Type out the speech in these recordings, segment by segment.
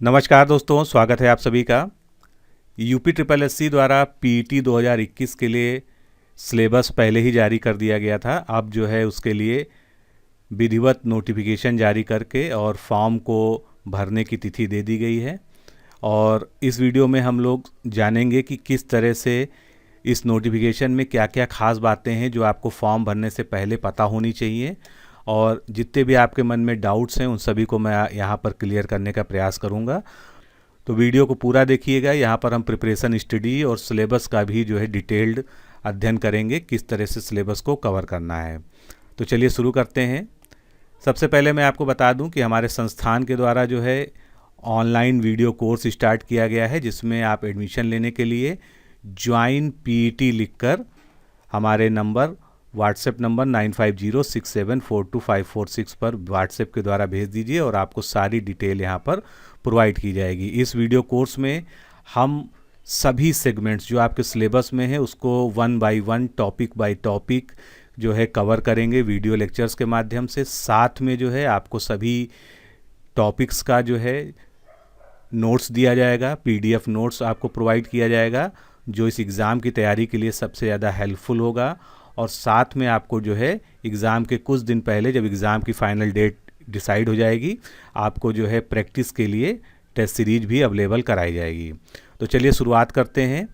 नमस्कार दोस्तों, स्वागत है आप सभी का। यूपी ट्रिपल एससी द्वारा पीईटी 2021 के लिए सिलेबस पहले ही जारी कर दिया गया था। अब जो है उसके लिए विधिवत नोटिफिकेशन जारी करके और फॉर्म को भरने की तिथि दे दी गई है। और इस वीडियो में हम लोग जानेंगे कि किस तरह से इस नोटिफिकेशन में क्या क्या खास बातें हैं जो आपको फॉर्म भरने से पहले पता होनी चाहिए, और जितने भी आपके मन में डाउट्स हैं उन सभी को मैं यहाँ पर क्लियर करने का प्रयास करूँगा। तो वीडियो को पूरा देखिएगा। यहाँ पर हम प्रिपरेशन स्टडी और सिलेबस का भी जो है डिटेल्ड अध्ययन करेंगे, किस तरह से सिलेबस को कवर करना है। तो चलिए शुरू करते हैं। सबसे पहले मैं आपको बता दूं कि हमारे संस्थान के द्वारा जो है ऑनलाइन वीडियो कोर्स स्टार्ट किया गया है, जिसमें आप एडमिशन लेने के लिए ज्वाइन पीईटी लिखकर हमारे नंबर व्हाट्सएप नंबर 9506742546 पर व्हाट्सएप के द्वारा भेज दीजिए और आपको सारी डिटेल यहाँ पर प्रोवाइड की जाएगी। इस वीडियो कोर्स में हम सभी सेगमेंट्स जो आपके सिलेबस में है उसको 1 बाय 1 टॉपिक बाय टॉपिक जो है कवर करेंगे वीडियो लेक्चर्स के माध्यम से। साथ में जो है आपको सभी टॉपिक्स का जो है नोट्स दिया जाएगा, पीडीएफ नोट्स आपको प्रोवाइड किया जाएगा, जो इस एग्ज़ाम की तैयारी के लिए सबसे ज़्यादा हेल्पफुल होगा। और साथ में आपको जो है एग्ज़ाम के कुछ दिन पहले, जब एग्ज़ाम की फाइनल डेट डिसाइड हो जाएगी, आपको जो है प्रैक्टिस के लिए टेस्ट सीरीज भी अवेलेबल कराई जाएगी। तो चलिए शुरुआत करते हैं।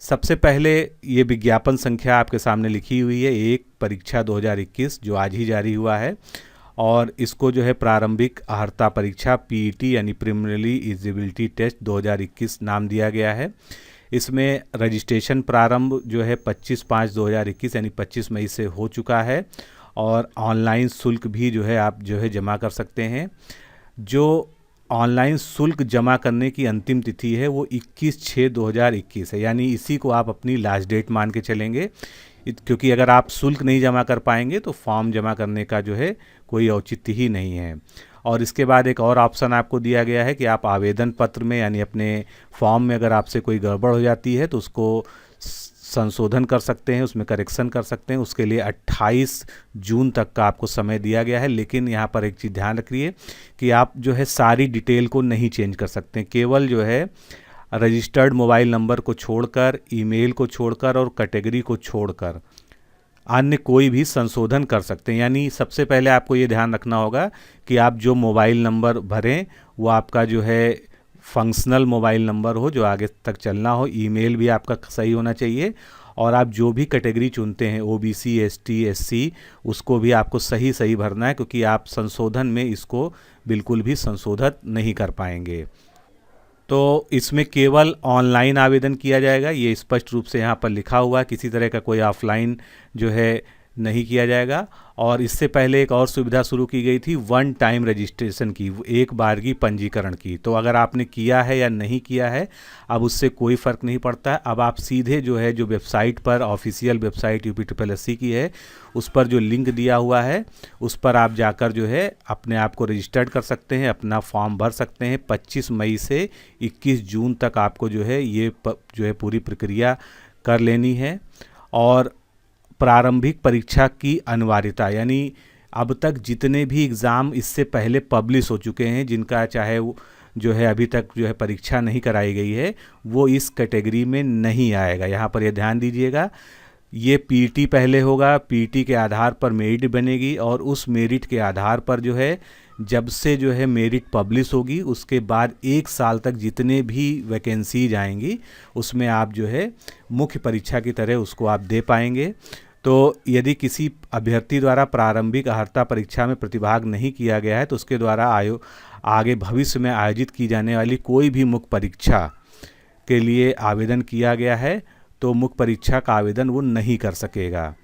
सबसे पहले ये विज्ञापन संख्या आपके सामने लिखी हुई है, एक परीक्षा 2021, जो आज ही जारी हुआ है। और इसको जो है प्रारंभिक अर्हता परीक्षा पीईटी यानी प्रीलिमिनरी एलिजिबिलिटी टेस्ट 2021 नाम दिया गया है। इसमें रजिस्ट्रेशन प्रारंभ जो है 25/5/2021 यानी 25 मई से हो चुका है। और ऑनलाइन शुल्क भी जो है आप जो है जमा कर सकते हैं। जो ऑनलाइन शुल्क जमा करने की अंतिम तिथि है वो 21/6/2021 है, यानी इसी को आप अपनी लास्ट डेट मान के चलेंगे, क्योंकि अगर आप शुल्क नहीं जमा कर पाएंगे तो फॉर्म जमा करने का जो है कोई औचित्य ही नहीं है। और इसके बाद एक और ऑप्शन आपको दिया गया है कि आप आवेदन पत्र में यानी अपने फॉर्म में अगर आपसे कोई गड़बड़ हो जाती है तो उसको संशोधन कर सकते हैं, उसमें करेक्शन कर सकते हैं। उसके लिए 28 जून तक का आपको समय दिया गया है। लेकिन यहाँ पर एक चीज़ ध्यान रखिए कि आप जो है सारी डिटेल को नहीं चेंज कर सकते, केवल जो है रजिस्टर्ड मोबाइल नंबर को छोड़कर, ईमेल को छोड़कर और कैटेगरी को छोड़कर अन्य कोई भी संशोधन कर सकते हैं। यानी सबसे पहले आपको ये ध्यान रखना होगा कि आप जो मोबाइल नंबर भरें वो आपका जो है फंक्शनल मोबाइल नंबर हो, जो आगे तक चलना हो। ईमेल भी आपका सही होना चाहिए। और आप जो भी कैटेगरी चुनते हैं, ओबीसी, एसटी, एससी, उसको भी आपको सही सही भरना है, क्योंकि आप संशोधन में इसको बिल्कुल भी संशोधित नहीं कर पाएंगे। तो इसमें केवल ऑनलाइन आवेदन किया जाएगा, ये स्पष्ट रूप से यहाँ पर लिखा हुआ है। किसी तरह का कोई ऑफलाइन जो है नहीं किया जाएगा। और इससे पहले एक और सुविधा शुरू की गई थी, 1 टाइम रजिस्ट्रेशन की, एक बार की पंजीकरण की। तो अगर आपने किया है या नहीं किया है, अब उससे कोई फ़र्क नहीं पड़ता है। अब आप सीधे जो है, जो वेबसाइट पर, official website UP triple SC की है, उस पर जो लिंक दिया हुआ है उस पर आप जाकर जो है अपने आप को रजिस्टर्ड कर सकते हैं, अपना फॉर्म भर सकते हैं। 25 मई से 21 जून तक आपको जो है ये जो है पूरी प्रक्रिया कर लेनी है। और प्रारंभिक परीक्षा की अनिवार्यता, यानी अब तक जितने भी एग्ज़ाम इससे पहले पब्लिश हो चुके हैं, जिनका चाहे वो जो है अभी तक जो है परीक्षा नहीं कराई गई है, वो इस कैटेगरी में नहीं आएगा। यहाँ पर ये ध्यान दीजिएगा, ये पीटी पहले होगा, पीटी के आधार पर मेरिट बनेगी, और उस मेरिट के आधार पर जो है जब से जो है मेरिट पब्लिश होगी उसके बाद 1 साल तक जितने भी वैकेंसीज आएंगी उसमें आप जो है मुख्य परीक्षा की तरह उसको आप दे पाएंगे। तो यदि किसी अभ्यर्थी द्वारा प्रारंभिक अर्हता परीक्षा में प्रतिभाग नहीं किया गया है तो उसके द्वारा आगे भविष्य में आयोजित की जाने वाली कोई भी मुख्य परीक्षा के लिए आवेदन किया गया है तो मुख्य परीक्षा का आवेदन वो नहीं कर सकेगा।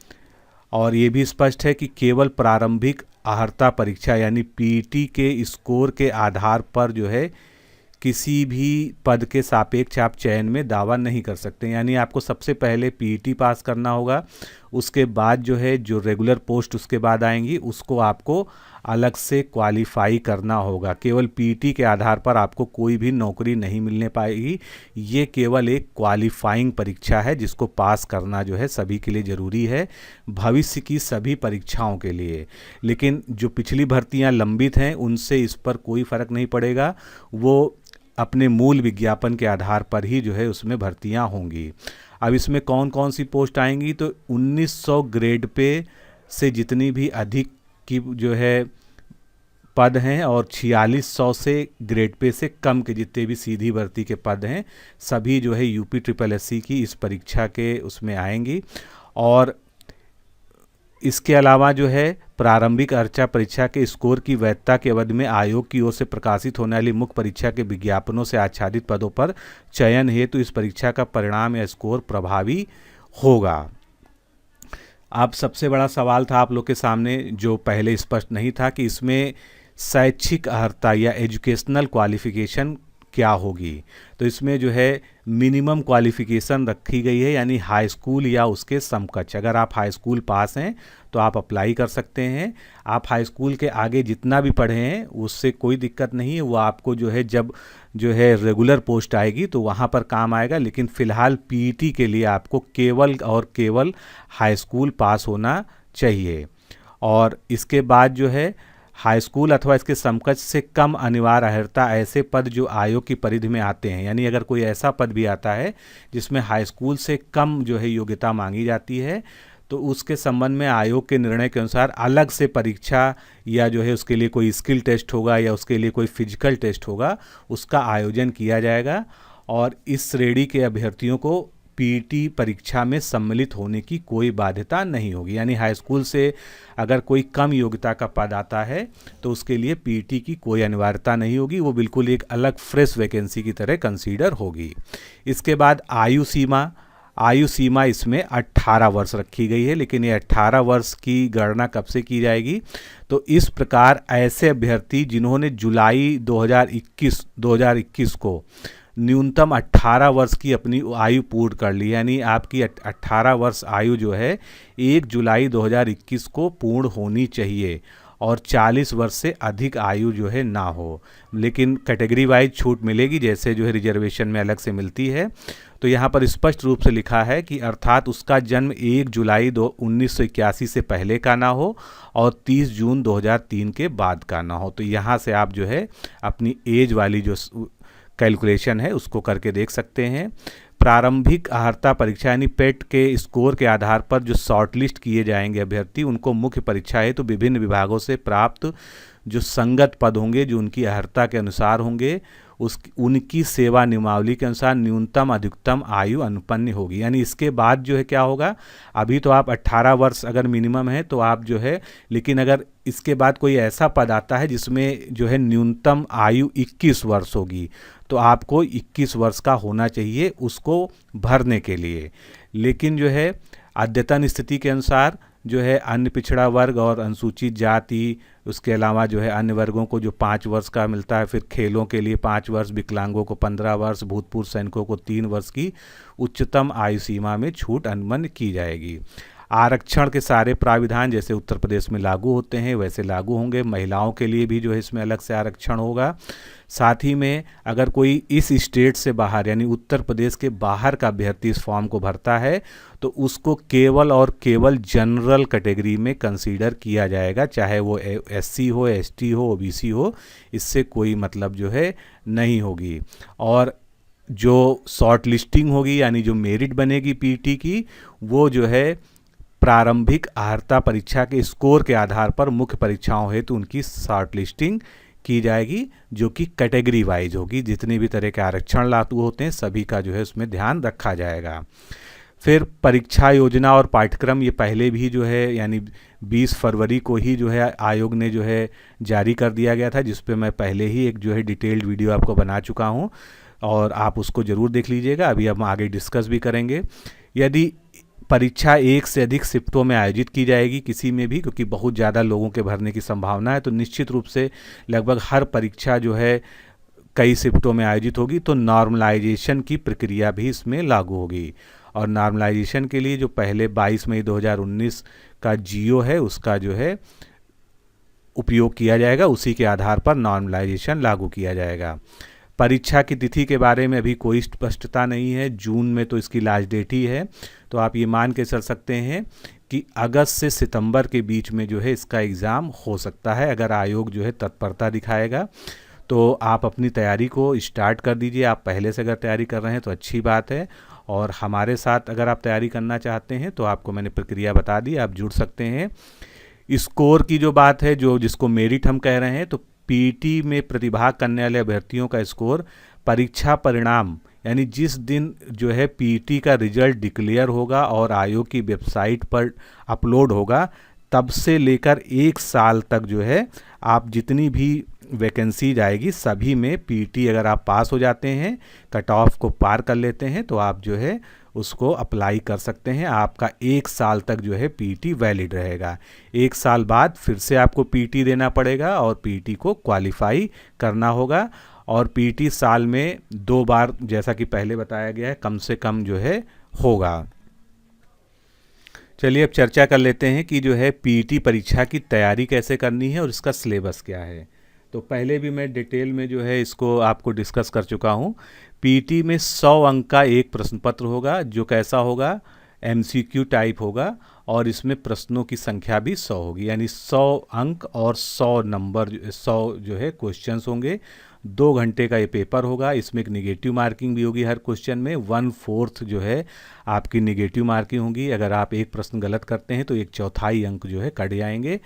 और ये भी स्पष्ट है कि केवल प्रारंभिक अर्हता परीक्षा यानी पीईटी के स्कोर के आधार पर जो है किसी भी पद के सापेक्ष आप चयन में दावा नहीं कर सकते। यानी आपको सबसे पहले पीईटी पास करना होगा, उसके बाद जो है जो रेगुलर पोस्ट उसके बाद आएंगी उसको आपको अलग से क्वालिफाई करना होगा। केवल पीटी के आधार पर आपको कोई भी नौकरी नहीं मिलने पाएगी। ये केवल एक क्वालिफाइंग परीक्षा है जिसको पास करना जो है सभी के लिए ज़रूरी है, भविष्य की सभी परीक्षाओं के लिए। लेकिन जो पिछली भर्तियां लंबित हैं उनसे इस पर कोई फ़र्क नहीं पड़ेगा, वो अपने मूल विज्ञापन के आधार पर ही जो है उसमें भर्तियां होंगी। अब इसमें कौन कौन सी पोस्ट आएंगी, तो 1900 ग्रेड पे से जितनी भी अधिक की जो है पद हैं और 4600 से ग्रेड पे से कम के जितने भी सीधी भर्ती के पद हैं सभी जो है यूपी SSSC की इस परीक्षा के उसमें आएंगी। और इसके अलावा जो है प्रारंभिक अर्चा परीक्षा के स्कोर की वैधता के अवधि में आयोग की ओर से प्रकाशित होने वाली मुख्य परीक्षा के विज्ञापनों से आच्छादित पदों पर चयन हेतु इस परीक्षा का परिणाम या स्कोर प्रभावी होगा। अब सबसे बड़ा सवाल था आप लोग के सामने जो पहले स्पष्ट नहीं था कि इसमें शैक्षिक अर्हता या एजुकेशनल क्वालिफिकेशन क्या होगी। तो इसमें जो है मिनिमम क्वालिफिकेशन रखी गई है, यानी हाई स्कूल या उसके समकक्ष। अगर आप हाई स्कूल पास हैं तो आप अप्लाई कर सकते हैं। आप हाई स्कूल के आगे जितना भी पढ़े हैं उससे कोई दिक्कत नहीं है, वो आपको जो है जब जो है रेगुलर पोस्ट आएगी तो वहाँ पर काम आएगा। लेकिन फ़िलहाल पीईटी के लिए आपको केवल और केवल हाई स्कूल पास होना चाहिए। और इसके बाद जो है हाई स्कूल अथवा इसके समकक्ष से कम अनिवार्य अर्हता ऐसे पद जो आयोग की परिधि में आते हैं, यानी अगर कोई ऐसा पद भी आता है जिसमें हाई स्कूल से कम जो है योग्यता मांगी जाती है तो उसके संबंध में आयोग के निर्णय के अनुसार अलग से परीक्षा या जो है उसके लिए कोई स्किल टेस्ट होगा या उसके लिए कोई फिजिकल टेस्ट होगा उसका आयोजन किया जाएगा। और इस श्रेणी के अभ्यर्थियों को पीटी परीक्षा में सम्मिलित होने की कोई बाध्यता नहीं होगी। यानी हाई स्कूल से अगर कोई कम योग्यता का पद आता है तो उसके लिए पीटी की कोई अनिवार्यता नहीं होगी, वो बिल्कुल एक अलग फ्रेश वैकेंसी की तरह कंसीडर होगी। इसके बाद आयु सीमा इसमें 18 वर्ष रखी गई है। लेकिन ये 18 वर्ष की गणना कब से की जाएगी, तो इस प्रकार ऐसे अभ्यर्थी जिन्होंने जुलाई 2021 को न्यूनतम 18 वर्ष की अपनी आयु पूर्ण कर ली, यानी आपकी 18 वर्ष आयु जो है 1 जुलाई 2021 को पूर्ण होनी चाहिए और 40 वर्ष से अधिक आयु जो है ना हो। लेकिन कैटेगरी वाइज छूट मिलेगी, जैसे जो है रिजर्वेशन में अलग से मिलती है। तो यहाँ पर स्पष्ट रूप से लिखा है कि अर्थात उसका जन्म 1 जुलाई 1981 से पहले का ना हो और 30 जून 2003 के बाद का ना हो। तो यहाँ से आप जो है अपनी एज वाली जो कैलकुलेशन है उसको करके देख सकते हैं। प्रारंभिक अर्हता परीक्षा यानी पेट के स्कोर के आधार पर जो शॉर्टलिस्ट किए जाएंगे अभ्यर्थी उनको मुख्य परीक्षा है तो विभिन्न विभागों से प्राप्त जो संगत पद होंगे जो उनकी अर्हता के अनुसार होंगे उनकी सेवा नियमावली के अनुसार न्यूनतम अधिकतम आयु अनुपन्न होगी। यानी इसके बाद जो है क्या होगा, अभी तो आप 18 वर्ष अगर मिनिमम है तो आप जो है, लेकिन अगर इसके बाद कोई ऐसा पद आता है जिसमें जो है न्यूनतम आयु 21 वर्ष होगी तो आपको 21 वर्ष का होना चाहिए उसको भरने के लिए। लेकिन जो है अद्यतन स्थिति के अनुसार जो है अन्य पिछड़ा वर्ग और अनुसूचित जाति, उसके अलावा जो है अन्य वर्गों को जो 5 वर्ष का मिलता है, फिर खेलों के लिए 5 वर्ष, विकलांगों को 15 वर्ष, भूतपूर्व सैनिकों को 3 वर्ष की उच्चतम आयु सीमा में छूट अनुमति की जाएगी। आरक्षण के सारे प्राविधान जैसे उत्तर प्रदेश में लागू होते हैं वैसे लागू होंगे। महिलाओं के लिए भी जो है इसमें अलग से आरक्षण होगा। साथ ही में अगर कोई इस स्टेट से बाहर यानी उत्तर प्रदेश के बाहर का अभ्यर्थी इस फॉर्म को भरता है तो उसको केवल और केवल जनरल कैटेगरी में कंसीडर किया जाएगा, चाहे वो एससी हो, एसटी हो, ओबीसी हो, इससे कोई मतलब जो है नहीं होगी। और जो शॉर्ट लिस्टिंग होगी यानी जो मेरिट बनेगी पीटी की वो जो है प्रारंभिक अर्हता परीक्षा के स्कोर के आधार पर मुख्य परीक्षाओं हेतु उनकी शॉर्ट लिस्टिंग की जाएगी जो कि कैटेगरी वाइज होगी। जितने भी तरह के आरक्षण लागू होते हैं सभी का जो है उसमें ध्यान रखा जाएगा। फिर परीक्षा योजना और पाठ्यक्रम ये पहले भी जो है यानी 20 फरवरी को ही जो है आयोग ने जो है जारी कर दिया गया था, जिस पे मैं पहले ही एक जो है डिटेल्ड वीडियो आपको बना चुका हूँ और आप उसको ज़रूर देख लीजिएगा। अभी हम आगे डिस्कस भी करेंगे। यदि परीक्षा एक से अधिक शिफ्टों में आयोजित की जाएगी किसी में भी, क्योंकि बहुत ज़्यादा लोगों के भरने की संभावना है, तो निश्चित रूप से लगभग हर परीक्षा जो है कई शिफ्टों में आयोजित होगी तो नॉर्मलाइजेशन की प्रक्रिया भी इसमें लागू होगी। और नॉर्मलाइजेशन के लिए जो पहले 22 मई 2019 का जियो है उसका जो है उपयोग किया जाएगा, उसी के आधार पर नॉर्मलाइजेशन लागू किया जाएगा। परीक्षा की तिथि के बारे में अभी कोई स्पष्टता नहीं है, जून में तो इसकी लास्ट डेट ही है, तो आप ये मान के चल सकते हैं कि अगस्त से सितंबर के बीच में जो है इसका एग्ज़ाम हो सकता है। अगर आयोग जो है तत्परता दिखाएगा तो आप अपनी तैयारी को स्टार्ट कर दीजिए। आप पहले से अगर तैयारी कर रहे हैं तो अच्छी बात है, और हमारे साथ अगर आप तैयारी करना चाहते हैं तो आपको मैंने प्रक्रिया बता दी, आप जुड़ सकते हैं। स्कोर की जो बात है, जो जिसको मेरिट हम कह रहे हैं, तो पीटी में प्रतिभाग करने वाले अभ्यर्थियों का स्कोर परीक्षा परिणाम यानी जिस दिन जो है पीटी का रिजल्ट डिक्लेयर होगा और आयोग की वेबसाइट पर अपलोड होगा, तब से लेकर 1 साल तक जो है आप जितनी भी वैकेंसी जाएगी सभी में पीटी अगर आप पास हो जाते हैं, कट ऑफ को पार कर लेते हैं, तो आप जो है उसको अप्लाई कर सकते हैं। आपका 1 साल तक जो है पीटी वैलिड रहेगा। 1 साल बाद फिर से आपको पीटी देना पड़ेगा और पीटी को क्वालिफाई करना होगा, और पीटी साल में 2 बार जैसा कि पहले बताया गया है कम से कम जो है होगा। चलिए अब चर्चा कर लेते हैं कि जो है पीटी परीक्षा की तैयारी कैसे करनी है और इसका सिलेबस क्या है। तो पहले भी मैं डिटेल में जो है इसको आपको डिस्कस कर चुका हूँ। पीटी में 100 अंक का एक प्रश्न पत्र होगा, जो कैसा होगा, एमसीक्यू टाइप होगा, और इसमें प्रश्नों की संख्या भी 100 होगी, यानी 100 अंक और 100 नंबर 100 जो है क्वेश्चंस होंगे। 2 घंटे का ये पेपर होगा। इसमें एक निगेटिव मार्किंग भी होगी, हर क्वेश्चन में 1/4 जो है आपकी निगेटिव मार्किंग होगी। अगर आप एक प्रश्न गलत करते हैं तो 1/4 अंक जो है कट जाएंगे।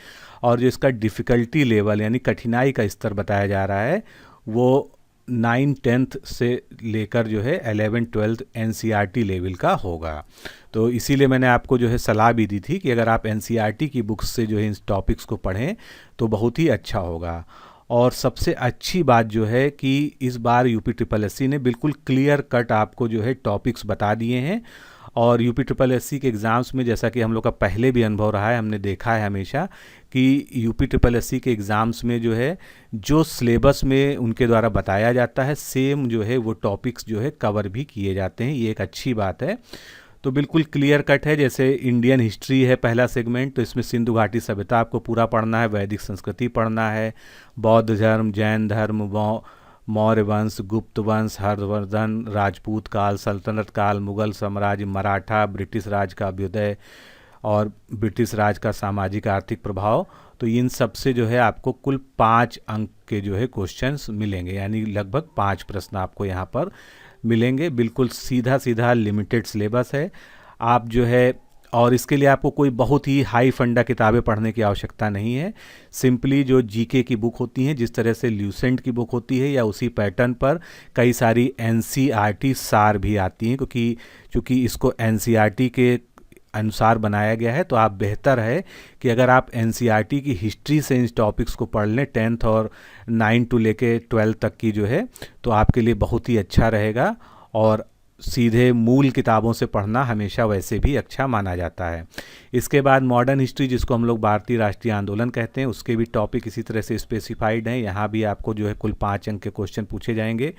और जो इसका डिफ़िकल्टी लेवल यानी कठिनाई का स्तर बताया जा रहा है वो 9-10th से लेकर जो है 11-12 एनसीईआरटी लेवल का होगा। तो इसीलिए मैंने आपको जो है सलाह भी दी थी कि अगर आप एनसीईआरटी की बुक्स से जो है इन टॉपिक्स को पढ़ें तो बहुत ही अच्छा होगा। और सबसे अच्छी बात जो है कि इस बार यूपीट्रिपलएससी ने बिल्कुल क्लियर कट आपको जो है टॉपिक्स बता दिए हैं। और यूपीट्रिपलएससी के एग्ज़ाम्स में, जैसा कि हम लोग का पहले भी अनुभव रहा है, हमने देखा है हमेशा कि यूपीट्रिपलएससी के एग्ज़ाम्स में जो है जो सिलेबस में उनके द्वारा बताया जाता है सेम जो है वो टॉपिक्स जो है कवर भी किए जाते हैं। ये एक अच्छी बात है। तो बिल्कुल क्लियर कट है। जैसे इंडियन हिस्ट्री है पहला सेगमेंट, तो इसमें सिंधु घाटी सभ्यता आपको पूरा पढ़ना है, वैदिक संस्कृति पढ़ना है, बौद्ध धर्म, जैन धर्म, मौर्य वंश, गुप्त वंश, हर्षवर्धन, राजपूत काल, सल्तनत काल, मुगल साम्राज्य, मराठा, ब्रिटिश राज का अभ्युदय और ब्रिटिश राज का सामाजिक आर्थिक प्रभाव। तो इन सब से जो है आपको कुल 5 अंक के जो है क्वेश्चंस मिलेंगे, यानी लगभग 5 प्रश्न आपको यहाँ पर मिलेंगे। बिल्कुल सीधा सीधा लिमिटेड सिलेबस है। आप जो है, और इसके लिए आपको कोई बहुत ही हाई फंडा किताबें पढ़ने की आवश्यकता नहीं है। सिंपली जो जीके की बुक होती हैं, जिस तरह से ल्यूसेंट की बुक होती है, या उसी पैटर्न पर कई सारी एनसीईआरटी सार भी आती हैं, क्योंकि इसको एनसीईआरटी के अनुसार बनाया गया है। तो आप बेहतर है कि अगर आप एनसीईआरटी की हिस्ट्री से इन टॉपिक्स को पढ़ लें 10th और 9 to लेके 12 तक की जो है, तो आपके लिए बहुत ही अच्छा रहेगा। और सीधे मूल किताबों से पढ़ना हमेशा वैसे भी अच्छा माना जाता है। इसके बाद मॉडर्न हिस्ट्री, जिसको हम लोग भारतीय राष्ट्रीय आंदोलन कहते हैं, उसके भी टॉपिक इसी तरह से स्पेसिफाइड हैं। यहाँ भी आपको जो है कुल 5 अंक के क्वेश्चन पूछे जाएंगे।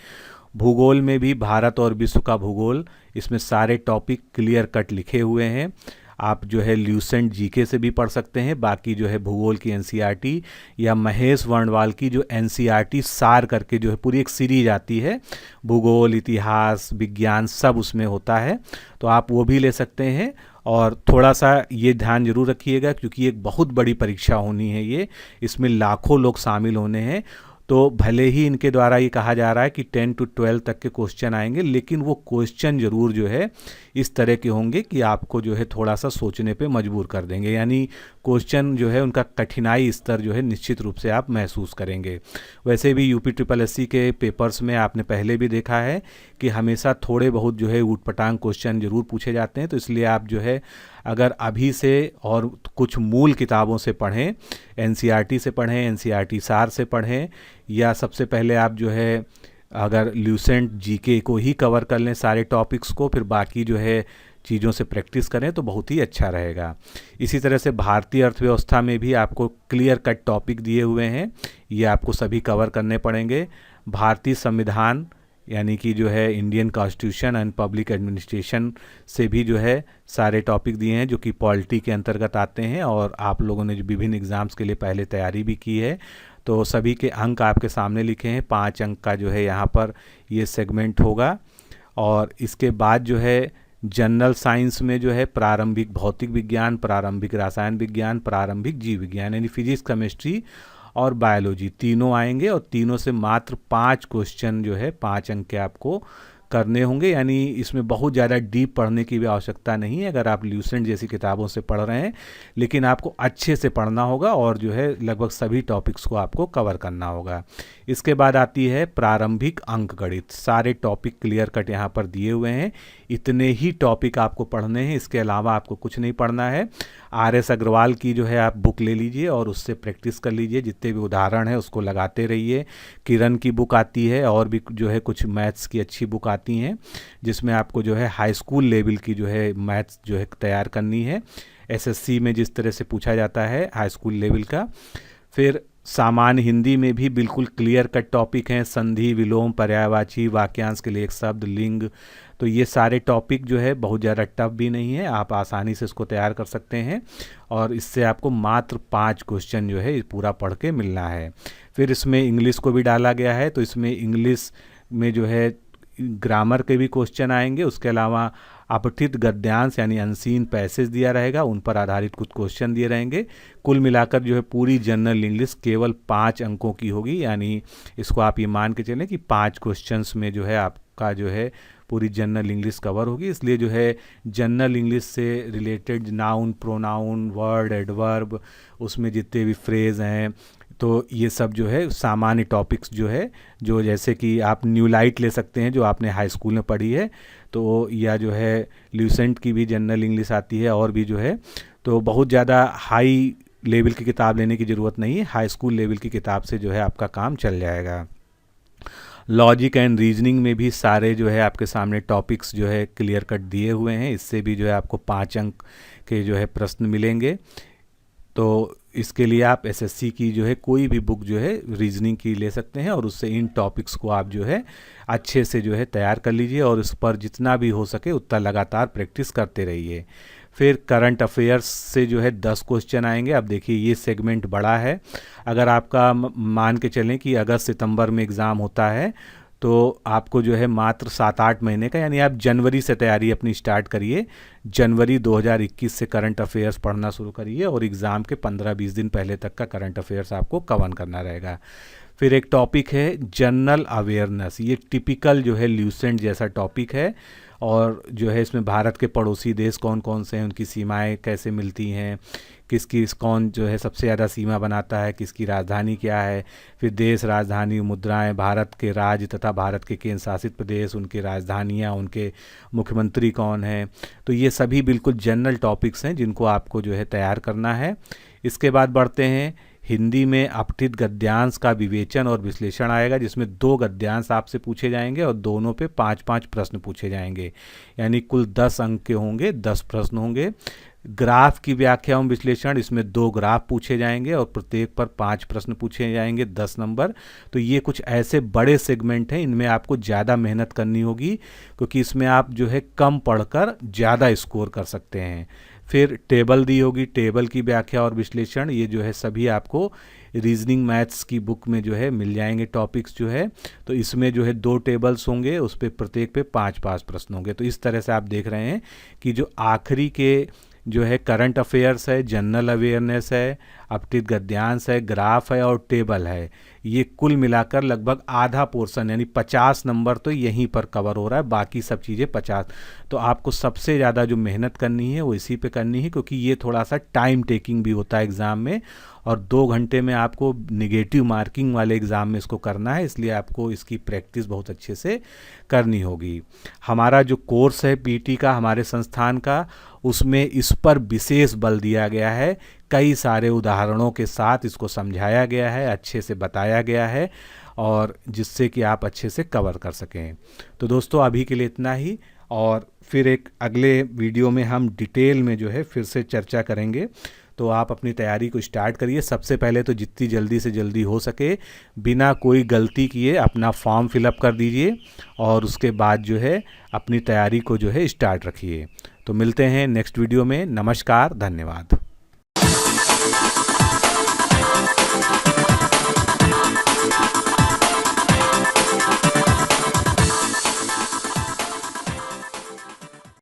भूगोल में भी भारत और विश्व का भूगोल, इसमें सारे टॉपिक क्लियर कट लिखे हुए हैं। आप जो है ल्यूसेंट जीके से भी पढ़ सकते हैं। बाकी जो है भूगोल की एनसीईआरटी या महेश वर्णवाल की जो एनसीईआरटी सार करके जो है पूरी एक सीरीज आती है, भूगोल, इतिहास, विज्ञान सब उसमें होता है, तो आप वो भी ले सकते हैं। और थोड़ा सा ये ध्यान जरूर रखिएगा क्योंकि एक बहुत बड़ी परीक्षा होनी है ये, इसमें लाखों लोग शामिल होने हैं। तो भले ही इनके द्वारा ये कहा जा रहा है कि 10 to 12 तक के क्वेश्चन आएंगे, लेकिन वो क्वेश्चन ज़रूर जो है इस तरह के होंगे कि आपको जो है थोड़ा सा सोचने पे मजबूर कर देंगे। यानी क्वेश्चन जो है उनका कठिनाई स्तर जो है निश्चित रूप से आप महसूस करेंगे। वैसे भी यूपीट्रिपलएससी के पेपर्स में आपने पहले भी देखा है कि हमेशा थोड़े बहुत जो है ऊटपटांग क्वेश्चन ज़रूर पूछे जाते हैं। तो इसलिए आप जो है अगर अभी से और कुछ मूल किताबों से पढ़ें, एनसीईआरटी से पढ़ें, एनसीईआरटी सार से पढ़ें, या सबसे पहले आप जो है अगर ल्यूसेंट जीके को ही कवर कर लें सारे टॉपिक्स को, फिर बाकी जो है चीज़ों से प्रैक्टिस करें तो बहुत ही अच्छा रहेगा। इसी तरह से भारतीय अर्थव्यवस्था में भी आपको क्लियर कट टॉपिक दिए हुए हैं, ये आपको सभी कवर करने पड़ेंगे। भारतीय संविधान, यानी कि जो है Indian constitution and public administration से भी जो है सारे टॉपिक दिए हैं, जो कि पॉलिटी के अंतर्गत आते हैं और आप लोगों ने जो विभिन्न एग्ज़ाम्स के लिए पहले तैयारी भी की है। तो सभी के अंक आपके सामने लिखे हैं, 5 अंक का जो है यहाँ पर ये सेगमेंट होगा। और इसके बाद जो है जनरल साइंस में जो है प्रारंभिक भौतिक विज्ञान, प्रारंभिक रसायन विज्ञान, प्रारंभिक जीव विज्ञान, यानी फिजिक्स, केमिस्ट्री और बायोलॉजी तीनों आएंगे और तीनों से मात्र 5 क्वेश्चन जो है 5 अंक के आपको करने होंगे। यानी इसमें बहुत ज़्यादा डीप पढ़ने की भी आवश्यकता नहीं है अगर आप ल्यूसेंट जैसी किताबों से पढ़ रहे हैं, लेकिन आपको अच्छे से पढ़ना होगा और जो है लगभग सभी टॉपिक्स को आपको कवर करना होगा। इसके बाद आती है प्रारंभिक अंकगणित। सारे टॉपिक क्लियर कट यहाँ पर दिए हुए हैं, इतने ही टॉपिक आपको पढ़ने हैं, इसके अलावा आपको कुछ नहीं पढ़ना है। RS अग्रवाल की जो है आप बुक ले लीजिए और उससे प्रैक्टिस कर लीजिए, जितने भी उदाहरण हैं उसको लगाते रहिए। किरण की बुक आती है और भी जो है कुछ मैथ्स की अच्छी बुक आती हैं, जिसमें आपको जो है हाई स्कूल लेवल की जो है मैथ्स जो है तैयार करनी है, SSC में जिस तरह से पूछा जाता है हाई स्कूल लेवल का। फिर सामान्य हिंदी में भी बिल्कुल क्लियर कट टॉपिक हैं, संधि, विलोम, पर्यायवाची, वाक्यांश के लिए एक शब्द, लिंग। तो ये सारे टॉपिक जो है बहुत ज़्यादा टफ भी नहीं है, आप आसानी से इसको तैयार कर सकते हैं और इससे आपको मात्र 5 क्वेश्चन जो है पूरा पढ़ के मिलना है। फिर इसमें इंग्लिश को भी डाला गया है, तो इसमें इंग्लिश में जो है ग्रामर के भी क्वेश्चन आएंगे, उसके अलावा अपठित गद्यांश यानी अनसीन पैसेज दिया रहेगा, उन पर आधारित कुछ क्वेश्चन दिए रहेंगे। कुल मिलाकर जो है पूरी जनरल इंग्लिश केवल 5 अंकों की होगी, यानी इसको आप ये मान के चलें कि 5 क्वेश्चंस में जो है आपका जो है पूरी जनरल इंग्लिश कवर होगी। इसलिए जो है जनरल इंग्लिश से related noun, pronoun, word, adverb, उसमें जितने भी फ्रेज हैं, तो ये सब जो है सामान्य टॉपिक्स जो है, जो जैसे कि आप न्यू लाइट ले सकते हैं जो आपने हाई स्कूल में पढ़ी है, तो या जो है ल्यूसेंट की भी जनरल इंग्लिश आती है और भी जो है, तो बहुत ज़्यादा हाई लेवल की किताब लेने की ज़रूरत नहीं है, हाई स्कूल लेवल की किताब से जो है आपका काम चल जाएगा। लॉजिक एंड रीजनिंग में भी सारे जो है आपके सामने टॉपिक्स जो है क्लियर कट दिए हुए हैं, इससे भी जो है आपको 5 अंक के जो है प्रश्न मिलेंगे। तो इसके लिए आप SSC की जो है कोई भी बुक जो है रीजनिंग की ले सकते हैं और उससे इन टॉपिक्स को आप जो है अच्छे से जो है तैयार कर लीजिए और उस पर जितना भी हो सके उतना लगातार प्रैक्टिस करते रहिए। फिर करंट अफेयर्स से जो है 10 क्वेश्चन आएंगे। अब देखिए ये सेगमेंट बड़ा है, अगर आपका मान के चलें कि अगस्त सितंबर में एग्ज़ाम होता है तो आपको जो है मात्र 7-8 महीने का, यानी आप जनवरी से तैयारी अपनी स्टार्ट करिए, जनवरी 2021 से करंट अफेयर्स पढ़ना शुरू करिए और एग्ज़ाम के 15-20 दिन पहले तक का करंट अफेयर्स आपको कवर करना रहेगा। फिर एक टॉपिक है जनरल अवेयरनेस, ये टिपिकल जो है ल्यूसेंट जैसा टॉपिक है और जो है इसमें भारत के पड़ोसी देश कौन कौन से हैं, उनकी सीमाएं कैसे मिलती हैं, किसकी कौन जो है सबसे ज़्यादा सीमा बनाता है, किसकी राजधानी क्या है, फिर देश, राजधानी, मुद्राएं, भारत के राज्य तथा भारत के केंद्र शासित प्रदेश, उनकी राजधानियां, उनके मुख्यमंत्री कौन हैं। तो ये सभी बिल्कुल जनरल टॉपिक्स हैं जिनको आपको जो है तैयार करना है। इसके बाद बढ़ते हैं हिंदी में अपठित गद्यांश का विवेचन और विश्लेषण आएगा, जिसमें 2 गद्यांश आपसे पूछे जाएंगे और दोनों पे 5-5 प्रश्न पूछे जाएंगे, यानी कुल 10 अंक के होंगे, 10 प्रश्न होंगे। ग्राफ की व्याख्या एवं विश्लेषण, इसमें 2 ग्राफ पूछे जाएंगे और प्रत्येक पर 5 प्रश्न पूछे जाएंगे, 10 नंबर। तो ये कुछ ऐसे बड़े सेगमेंट हैं, इनमें आपको ज़्यादा मेहनत करनी होगी क्योंकि इसमें आप जो है कम पढ़कर ज़्यादा स्कोर कर सकते हैं। फिर टेबल दी होगी, टेबल की व्याख्या और विश्लेषण, ये जो है सभी आपको रीजनिंग मैथ्स की बुक में जो है मिल जाएंगे टॉपिक्स जो है। तो इसमें जो है 2 टेबल्स होंगे, उस पर प्रत्येक पे 5-5 प्रश्न होंगे। तो इस तरह से आप देख रहे हैं कि जो आखिरी के जो है करंट अफेयर्स है, जनरल अवेयरनेस है, अपठित गद्यांश है, ग्राफ है और टेबल है, ये कुल मिलाकर लगभग आधा पोर्शन यानी 50 नंबर तो यहीं पर कवर हो रहा है, बाकी सब चीज़ें 50। तो आपको सबसे ज़्यादा जो मेहनत करनी है वो इसी पे करनी है, क्योंकि ये थोड़ा सा टाइम टेकिंग भी होता है एग्ज़ाम में और 2 घंटे में आपको निगेटिव मार्किंग वाले एग्ज़ाम में इसको करना है, इसलिए आपको इसकी प्रैक्टिस बहुत अच्छे से करनी होगी। हमारा जो कोर्स है PT का, हमारे संस्थान का, उसमें इस पर विशेष बल दिया गया है, कई सारे उदाहरणों के साथ इसको समझाया गया है, अच्छे से बताया गया है और जिससे कि आप अच्छे से कवर कर सकें। तो दोस्तों अभी के लिए इतना ही, और फिर एक अगले वीडियो में हम डिटेल में जो है फिर से चर्चा करेंगे। तो आप अपनी तैयारी को स्टार्ट करिए। सबसे पहले तो जितनी जल्दी से जल्दी हो सके बिना कोई गलती किए अपना फॉर्म फिलअप कर दीजिए और उसके बाद जो है अपनी तैयारी को जो है स्टार्ट रखिए। तो मिलते हैं नेक्स्ट वीडियो में। नमस्कार, धन्यवाद।